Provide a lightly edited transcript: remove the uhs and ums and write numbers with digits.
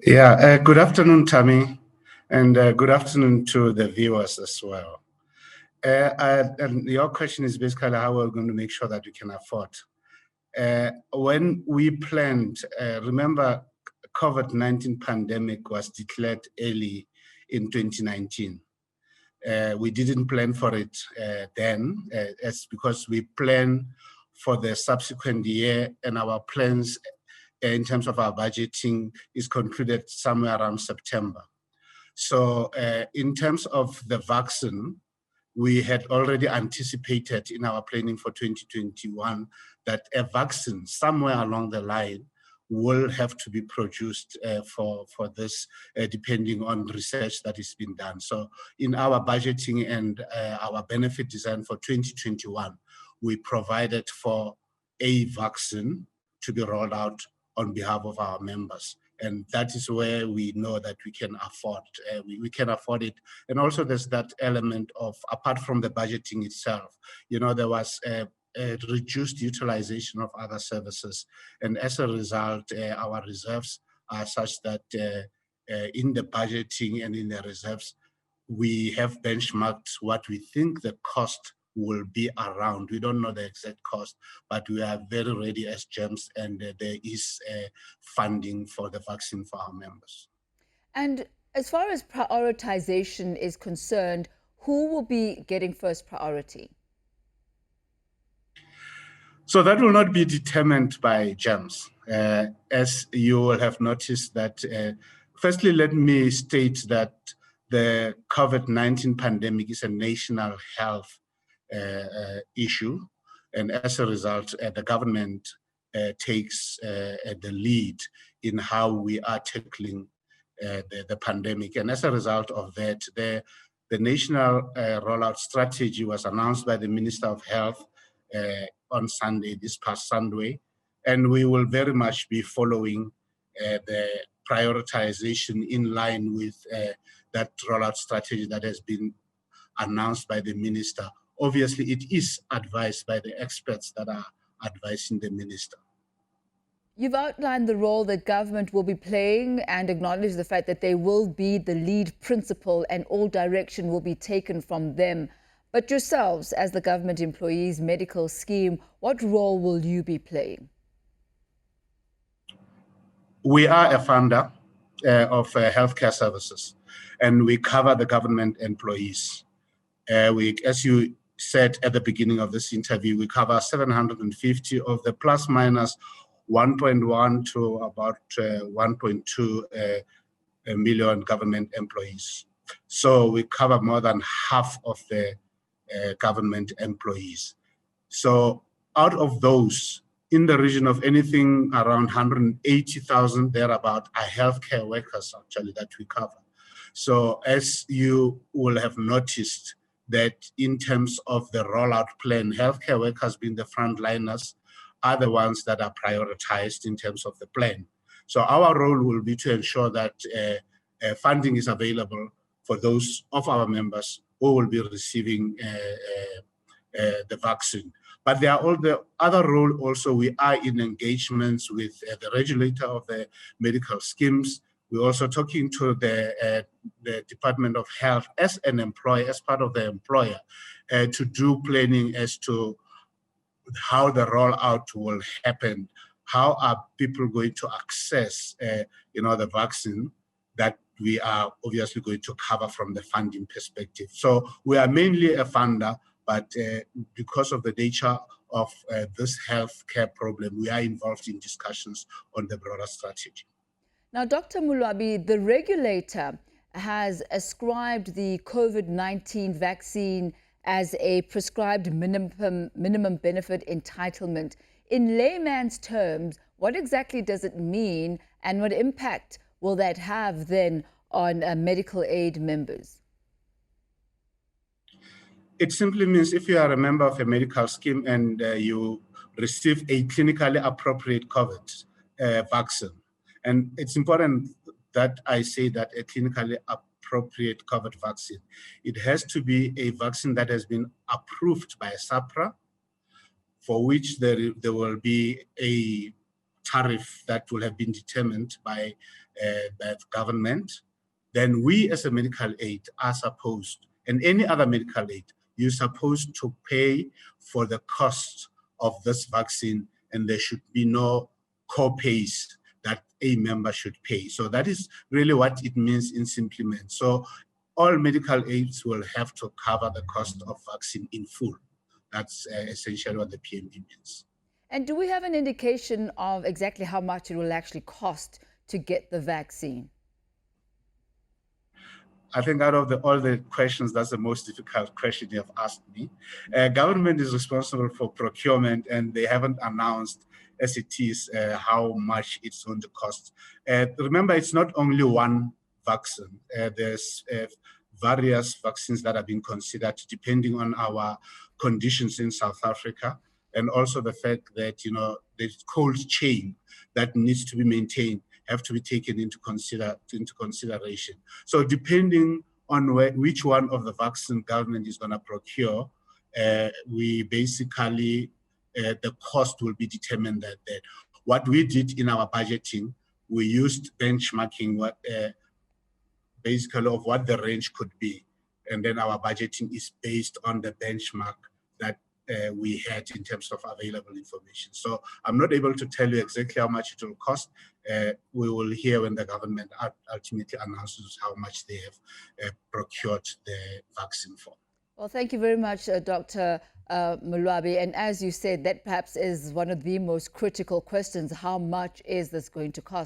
Yeah, good afternoon, Tammy, and good afternoon to the viewers as well. And your question is basically how we're going to make sure that we can afford. When we planned, remember, COVID-19 pandemic was declared early in 2019. We didn't plan for it then, as because we plan for the subsequent year, and our plans in terms of our budgeting is concluded somewhere around September. So in terms of the vaccine, we had already anticipated in our planning for 2021 that a vaccine somewhere along the line will have to be produced for this, depending on research that is being done. So in our budgeting and our benefit design for 2021, we provided for a vaccine to be rolled out on behalf of our members. And that is where we know that we can afford, we can afford it. And also there's that element of, apart from the budgeting itself, there was a reduced utilization of other services. And as a result, our reserves are such that in the budgeting and in the reserves, we have benchmarked what we think the cost will be around. We don't know the exact cost, but we are very ready as GEMS, and there is funding for the vaccine for our members. And as far as prioritization is concerned, who will be getting first priority? So that will not be determined by GEMS. As you will have noticed that, firstly, let me state that the COVID-19 pandemic is a national health issue. And as a result, the government takes the lead in how we are tackling the pandemic. And as a result of that, the national rollout strategy was announced by the Minister of Health on Sunday, this past Sunday, and we will very much be following the prioritization in line with that rollout strategy that has been announced by the minister. Obviously, it is advised by the experts that are advising the minister. You've outlined the role that government will be playing and acknowledged the fact that they will be the lead principle and all direction will be taken from them. But yourselves, as the government employees medical scheme, what role will you be playing? We are a funder of healthcare services, and we cover the government employees. As you said at the beginning of this interview, we cover 750 of the plus minus 1.1 to about 1.2 million government employees. So we cover more than half of the government employees. So out of those, in the region of anything around 180,000 thereabout are healthcare workers actually that we cover. So as you will have noticed that in terms of the rollout plan, healthcare workers being the frontliners are the ones that are prioritized in terms of the plan. So our role will be to ensure that funding is available for those of our members who will be receiving the vaccine. But there are all the other role also. We are in engagements with the regulator of the medical schemes. We're also talking to the Department of Health as an employer, as part of the employer, to do planning as to how the rollout will happen. How are people going to access, the vaccine that we are obviously going to cover from the funding perspective. So we are mainly a funder, but because of the nature of this healthcare problem, we are involved in discussions on the broader strategy. Now, Dr. Moloabi, the regulator has ascribed the COVID-19 vaccine as a prescribed minimum benefit entitlement. In layman's terms, what exactly does it mean, and what impact will that have then on medical aid members? It simply means if you are a member of a medical scheme and you receive a clinically appropriate COVID vaccine, and it's important that I say that a clinically appropriate COVID vaccine, it has to be a vaccine that has been approved by SAPRA, for which there will be a tariff that will have been determined by the government, then we as a medical aid are supposed, and any other medical aid, you're supposed to pay for the cost of this vaccine, and there should be no co-pays that a member should pay. So that is really what it means in simplement. So all medical aids will have to cover the cost of vaccine in full. That's essentially what the PMD means. And do we have an indication of exactly how much it will actually cost to get the vaccine? I think out of all the questions, that's the most difficult question you have asked me. Government is responsible for procurement, and they haven't announced as it is how much it's going to cost. Remember, it's not only one vaccine. There's various vaccines that are being considered depending on our conditions in South Africa, and also the fact that, you know, the cold chain that needs to be maintained have to be taken into consideration. So depending on which one of the vaccine government is going to procure, we basically, the cost will be determined that what we did in our budgeting, we used benchmarking basically of what the range could be. And then our budgeting is based on the benchmark that we had in terms of available information. So I'm not able to tell you exactly how much it will cost. We will hear when the government ultimately announces how much they have procured the vaccine for. Well, thank you very much, Dr. Moloabi. And as you said, that perhaps is one of the most critical questions. How much is this going to cost?